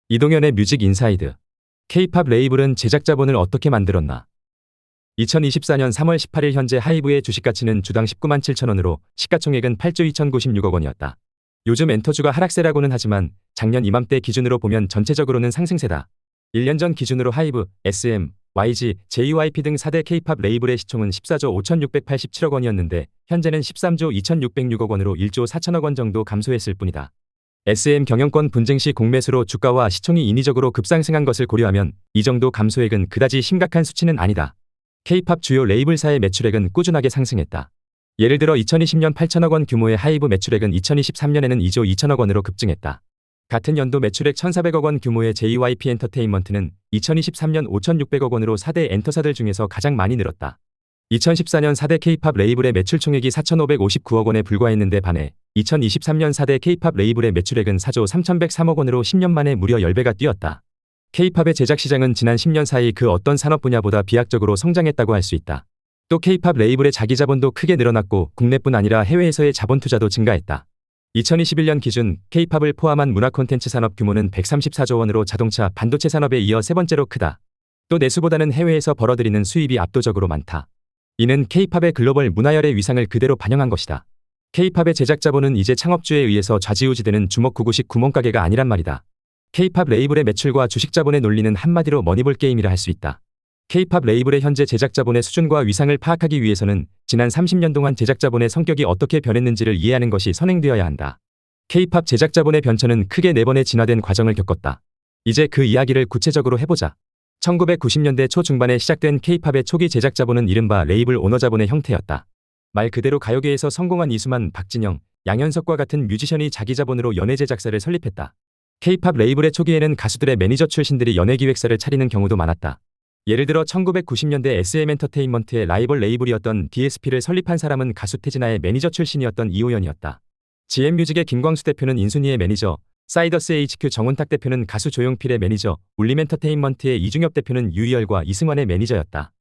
이동현의 뮤직 인사이드. K-팝 레이블은 제작자본을 어떻게 만들었나? 2024년 3월 18일 현재 하이브의 주식가치는 주당 19만 7천 원으로 시가총액은 8조 2,096억 원이었다. 요즘 엔터주가 하락세라고는 하지만 작년 이맘때 기준으로 보면 전체적으로는 상승세다. 1년 전 기준으로 하이브, SM, YG, JYP 등 4대 K-팝 레이블의 시총은 14조 5,687억 원이었는데 현재는 13조 2,606억 원으로 1조 4천억 원 정도 감소했을 뿐이다. SM 경영권 분쟁 시 공매수로 주가와 시총이 인위적으로 급상승한 것을 고려하면 이 정도 감소액은 그다지 심각한 수치는 아니다. K-팝 주요 레이블사의 매출액은 꾸준하게 상승했다. 예를 들어 2020년 8천억 원 규모의 하이브 매출액은 2023년에는 2조 2천억 원으로 급증했다. 같은 연도 매출액 1,400억 원 규모의 JYP 엔터테인먼트는 2023년 5,600억 원으로 4대 엔터사들 중에서 가장 많이 늘었다. 2014년 4대 K-팝 레이블의 매출 총액이 4,559억 원에 불과했는데 반해 2023년 4대 K-팝 레이블의 매출액은 4조 3,103억 원으로 10년 만에 무려 10배가 뛰었다. K-팝의 제작 시장은 지난 10년 사이 그 어떤 산업 분야보다 비약적으로 성장했다고 할 수 있다. 또 K-팝 레이블의 자기 자본도 크게 늘어났고 국내뿐 아니라 해외에서의 자본 투자도 증가했다. 2021년 기준 K-팝을 포함한 문화 콘텐츠 산업 규모는 134조 원으로 자동차, 반도체 산업에 이어 세 번째로 크다. 또 내수보다는 해외에서 벌어들이는 수입이 압도적으로 많다. 이는 K-팝의 글로벌 문화열의 위상을 그대로 반영한 것이다. K-팝의 제작 자본은 이제 창업주에 의해서 좌지우지되는 주먹구구식 구멍가게가 아니란 말이다. K-팝 레이블의 매출과 주식 자본의 논리는 한마디로 머니볼 게임이라 할 수 있다. K-팝 레이블의 현재 제작 자본의 수준과 위상을 파악하기 위해서는 지난 30년 동안 제작 자본의 성격이 어떻게 변했는지를 이해하는 것이 선행되어야 한다. K-팝 제작 자본의 변천은 크게 4번의 진화된 과정을 겪었다. 이제 그 이야기를 구체적으로 해보자. 1990년대 초중반에 시작된 K-팝의 초기 제작 자본은 이른바 레이블 오너 자본의 형태였다. 말 그대로 가요계에서 성공한 이수만, 박진영, 양현석과 같은 뮤지션이 자기 자본으로 연예 제작사를 설립했다. K-팝 레이블의 초기에는 가수들의 매니저 출신들이 연예 기획사를 차리는 경우도 많았다. 예를 들어 1990년대 SM 엔터테인먼트의 라이벌 레이블이었던 DSP를 설립한 사람은 가수 태진아의 매니저 출신이었던 이호연이었다. GM뮤직의 김광수 대표는 인순이의 매니저, 사이더스 HQ 정운탁 대표는 가수 조용필의 매니저, 울림엔터테인먼트의 이중엽 대표는 유희열과 이승환의 매니저였다.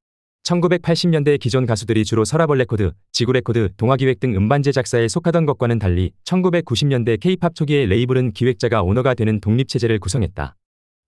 1980년대 기존 가수들이 주로 서라벌레코드, 지구레코드, 동아기획 등 음반 제작사에 속하던 것과는 달리 1990년대 K-팝 초기의 레이블은 기획자가 오너가 되는 독립체제를 구성했다.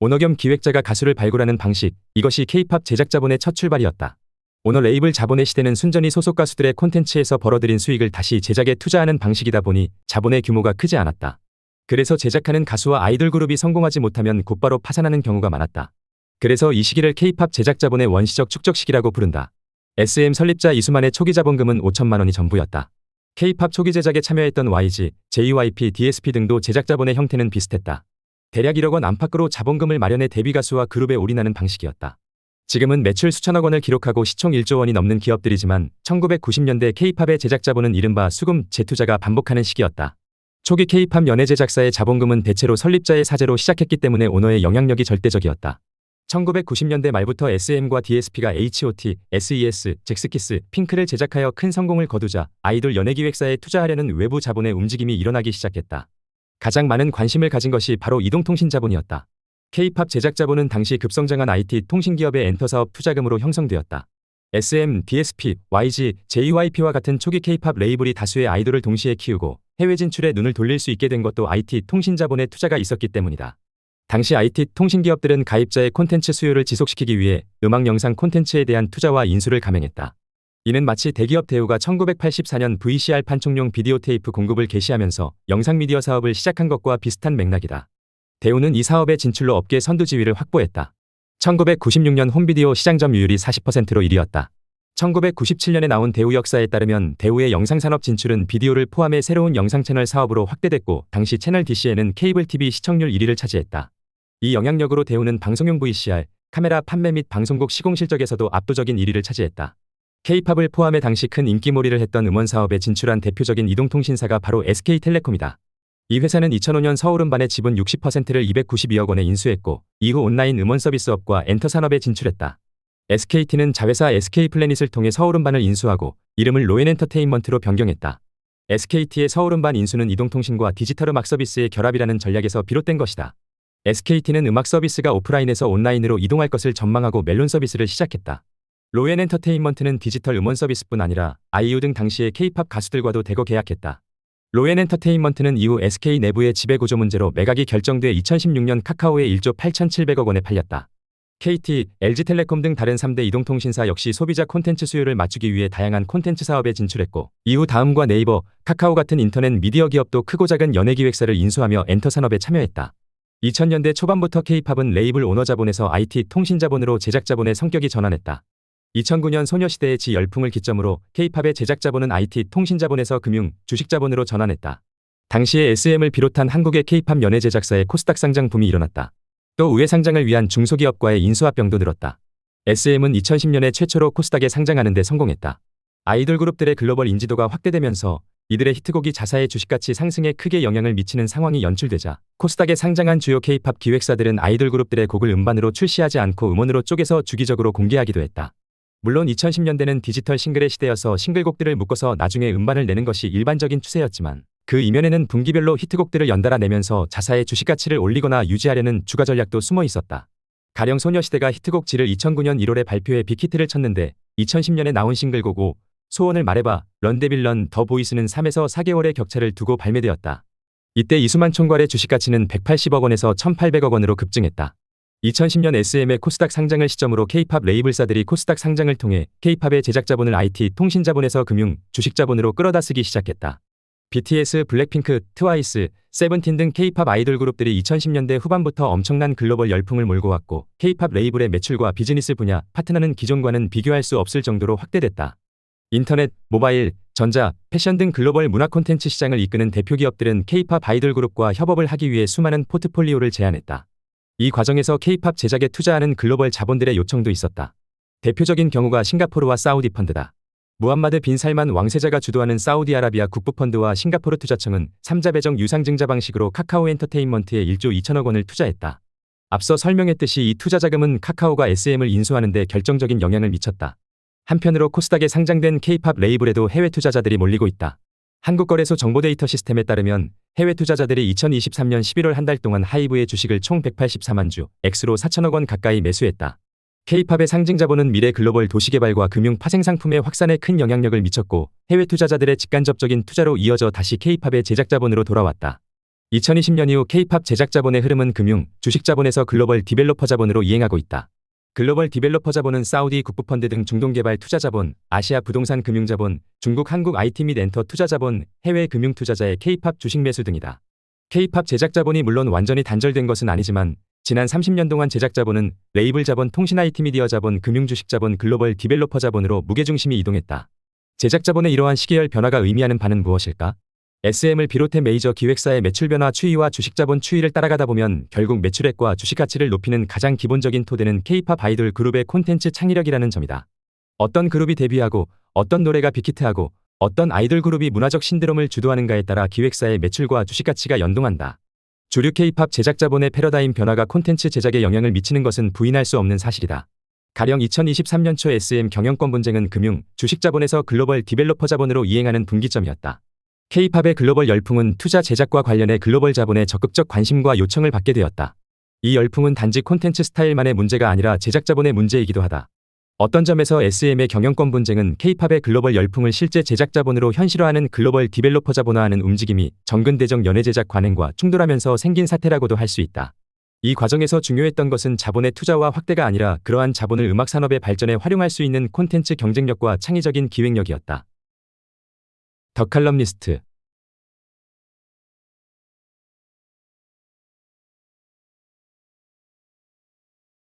오너 겸 기획자가 가수를 발굴하는 방식, 이것이 K-팝 제작 자본의 첫 출발이었다. 오너 레이블 자본의 시대는 순전히 소속 가수들의 콘텐츠에서 벌어들인 수익을 다시 제작에 투자하는 방식이다 보니 자본의 규모가 크지 않았다. 그래서 제작하는 가수와 아이돌 그룹이 성공하지 못하면 곧바로 파산하는 경우가 많았다. 그래서 이 시기를 K-팝 제작 자본의 원시적 축적 시기라고 부른다. SM 설립자 이수만의 초기 자본금은 5천만 원이 전부였다. K-팝 초기 제작에 참여했던 YG, JYP, DSP 등도 제작 자본의 형태는 비슷했다. 대략 1억 원 안팎으로 자본금을 마련해 데뷔 가수와 그룹에 올인하는 방식이었다. 지금은 매출 수천억 원을 기록하고 시총 1조 원이 넘는 기업들이지만 1990년대 K-팝의 제작 자본은 이른바 수금, 재투자가 반복하는 시기였다. 초기 K-팝 연예 제작사의 자본금은 대체로 설립자의 사재로 시작했기 때문에 오너의 영향력이 절대적이었다. 1990년대 말부터 SM과 DSP가 H.O.T, SES, 잭스키스, 핑크를 제작하여 큰 성공을 거두자 아이돌 연예기획사에 투자하려는 외부 자본의 움직임이 일어나기 시작했다. 가장 많은 관심을 가진 것이 바로 이동통신 자본이었다. K-팝 제작 자본은 당시 급성장한 IT 통신기업의 엔터사업 투자금으로 형성되었다. SM, DSP, YG, JYP와 같은 초기 K-팝 레이블이 다수의 아이돌을 동시에 키우고 해외 진출에 눈을 돌릴 수 있게 된 것도 IT 통신 자본의 투자가 있었기 때문이다. 당시 IT 통신기업들은 가입자의 콘텐츠 수요를 지속시키기 위해 음악 영상 콘텐츠에 대한 투자와 인수를 감행했다. 이는 마치 대기업 대우가 1984년 VCR 판촉용 비디오 테이프 공급을 개시하면서 영상 미디어 사업을 시작한 것과 비슷한 맥락이다. 대우는 이 사업의 진출로 업계 선두 지위를 확보했다. 1996년 홈비디오 시장 점유율이 40%로 1위였다. 1997년에 나온 대우 역사에 따르면 대우의 영상산업 진출은 비디오를 포함해 새로운 영상 채널 사업으로 확대됐고 당시 채널 DC에는 케이블 TV 시청률 1위를 차지했다. 이 영향력으로 대우는 방송용 VCR, 카메라 판매 및 방송국 시공 실적에서도 압도적인 1위를 차지했다. K-팝을 포함해 당시 큰 인기몰이를 했던 음원 사업에 진출한 대표적인 이동통신사가 바로 SK텔레콤이다. 이 회사는 2005년 서울음반의 지분 60%를 292억 원에 인수했고 이후 온라인 음원 서비스업과 엔터 산업에 진출했다. SKT는 자회사 SK플래닛을 통해 서울음반을 인수하고 이름을 로엔엔터테인먼트로 변경했다. SKT의 서울음반 인수는 이동통신과 디지털 음악 서비스의 결합이라는 전략에서 비롯된 것이다. SKT는 음악 서비스가 오프라인에서 온라인으로 이동할 것을 전망하고 멜론 서비스를 시작했다. 로엔엔터테인먼트는 디지털 음원 서비스뿐 아니라 아이유 등 당시의 K-팝 가수들과도 대거 계약했다. 로엔 엔터테인먼트는 이후 SK 내부의 지배구조 문제로 매각이 결정돼 2016년 카카오에 1조 8,700억 원에 팔렸다. KT, LG텔레콤 등 다른 3대 이동통신사 역시 소비자 콘텐츠 수요를 맞추기 위해 다양한 콘텐츠 사업에 진출했고, 이후 다음과 네이버, 카카오 같은 인터넷 미디어 기업도 크고 작은 연예기획사를 인수하며 엔터 산업에 참여했다. 2000년대 초반부터 K-팝은 레이블 오너 자본에서 IT 통신 자본으로 제작 자본의 성격이 전환했다. 2009년 소녀시대의 지 열풍을 기점으로 K-팝의 제작 자본은 IT 통신 자본에서 금융, 주식 자본으로 전환했다. 당시에 SM을 비롯한 한국의 K-팝 연예 제작사의 코스닥 상장 붐이 일어났다. 또 우회 상장을 위한 중소기업과의 인수합병도 늘었다. SM은 2010년에 최초로 코스닥에 상장하는 데 성공했다. 아이돌 그룹들의 글로벌 인지도가 확대되면서 이들의 히트곡이 자사의 주식가치 상승에 크게 영향을 미치는 상황이 연출되자 코스닥에 상장한 주요 K-팝 기획사들은 아이돌 그룹들의 곡을 음반으로 출시하지 않고 음원으로 쪼개서 주기적으로 공개하기도 했다. 물론 2010년대는 디지털 싱글의 시대여서 싱글곡들을 묶어서 나중에 음반을 내는 것이 일반적인 추세였지만, 그 이면에는 분기별로 히트곡들을 연달아 내면서 자사의 주식가치를 올리거나 유지하려는 주가 전략도 숨어 있었다. 가령 소녀시대가 히트곡 지를 2009년 1월에 발표해 빅히트를 쳤는데 2010년에 나온 싱글곡 5, 소원을 말해봐, 런데빌런, 더 보이스는 3에서 4개월의 격차를 두고 발매되었다. 이때 이수만 총괄의 주식가치는 180억 원에서 1,800억 원으로 급증했다. 2010년 SM의 코스닥 상장을 시점으로 K-팝 레이블사들이 코스닥 상장을 통해 K-팝의 제작 자본을 IT 통신 자본에서 금융, 주식 자본으로 끌어다 쓰기 시작했다. BTS, 블랙핑크, 트와이스, 세븐틴 등 K-팝 아이돌 그룹들이 2010년대 후반부터 엄청난 글로벌 열풍을 몰고 왔고, K-팝 레이블의 매출과 비즈니스 분야, 파트너는 기존과는 비교할 수 없을 정도로 확대됐다. 인터넷, 모바일, 전자, 패션 등 글로벌 문화 콘텐츠 시장을 이끄는 대표 기업들은 K-팝 아이돌 그룹과 협업을 하기 위해 수많은 포트폴리오를 제안했다. 이 과정에서 K-팝 제작에 투자하는 글로벌 자본들의 요청도 있었다. 대표적인 경우가 싱가포르와 사우디 펀드다. 무함마드 빈 살만 왕세자가 주도하는 사우디아라비아 국부펀드와 싱가포르 투자청은 3자 배정 유상증자 방식으로 카카오 엔터테인먼트에 1조 2천억 원을 투자했다. 앞서 설명했듯이 이 투자 자금은 카카오가 SM을 인수하는 데 결정적인 영향을 미쳤다. 한편으로 코스닥에 상장된 K-팝 레이블에도 해외 투자자들이 몰리고 있다. 한국거래소 정보데이터 시스템에 따르면 해외 투자자들이 2023년 11월 한 달 동안 하이브의 주식을 총 184만 주, 액수로 4천억 원 가까이 매수했다. K-팝의 상징 자본은 미래 글로벌 도시개발과 금융 파생 상품의 확산에 큰 영향력을 미쳤고, 해외 투자자들의 직간접적인 투자로 이어져 다시 K-팝의 제작 자본으로 돌아왔다. 2020년 이후 K-팝 제작 자본의 흐름은 금융, 주식 자본에서 글로벌 디벨로퍼 자본으로 이행하고 있다. 글로벌 디벨로퍼 자본은 사우디 국부펀드 등 중동개발 투자 자본, 아시아 부동산 금융 자본, 중국 한국 IT 및 엔터 투자 자본, 해외 금융 투자자의 K-팝 주식 매수 등이다. K-팝 제작 자본이 물론 완전히 단절된 것은 아니지만, 지난 30년 동안 제작 자본은 레이블 자본, 통신 IT 미디어 자본, 금융 주식 자본, 글로벌 디벨로퍼 자본으로 무게중심이 이동했다. 제작 자본의 이러한 시계열 변화가 의미하는 바는 무엇일까? SM을 비롯해 메이저 기획사의 매출 변화 추이와 주식 자본 추이를 따라가다 보면 결국 매출액과 주식 가치를 높이는 가장 기본적인 토대는 K-팝 아이돌 그룹의 콘텐츠 창의력이라는 점이다. 어떤 그룹이 데뷔하고, 어떤 노래가 빅히트하고, 어떤 아이돌 그룹이 문화적 신드롬을 주도하는가에 따라 기획사의 매출과 주식 가치가 연동한다. 주류 K-팝 제작 자본의 패러다임 변화가 콘텐츠 제작에 영향을 미치는 것은 부인할 수 없는 사실이다. 가령 2023년 초 SM 경영권 분쟁은 금융, 주식 자본에서 글로벌 디벨로퍼 자본으로 이행하는 분기점이었다. K-팝의 글로벌 열풍은 투자 제작과 관련해 글로벌 자본의 적극적 관심과 요청을 받게 되었다. 이 열풍은 단지 콘텐츠 스타일만의 문제가 아니라 제작 자본의 문제이기도 하다. 어떤 점에서 SM의 경영권 분쟁은 K-팝의 글로벌 열풍을 실제 제작 자본으로 현실화하는 글로벌 디벨로퍼 자본화하는 움직임이 정근대적 연예 제작 관행과 충돌하면서 생긴 사태라고도 할 수 있다. 이 과정에서 중요했던 것은 자본의 투자와 확대가 아니라 그러한 자본을 음악 산업의 발전에 활용할 수 있는 콘텐츠 경쟁력과 창의적인 기획력이었다. 더 칼럼니스트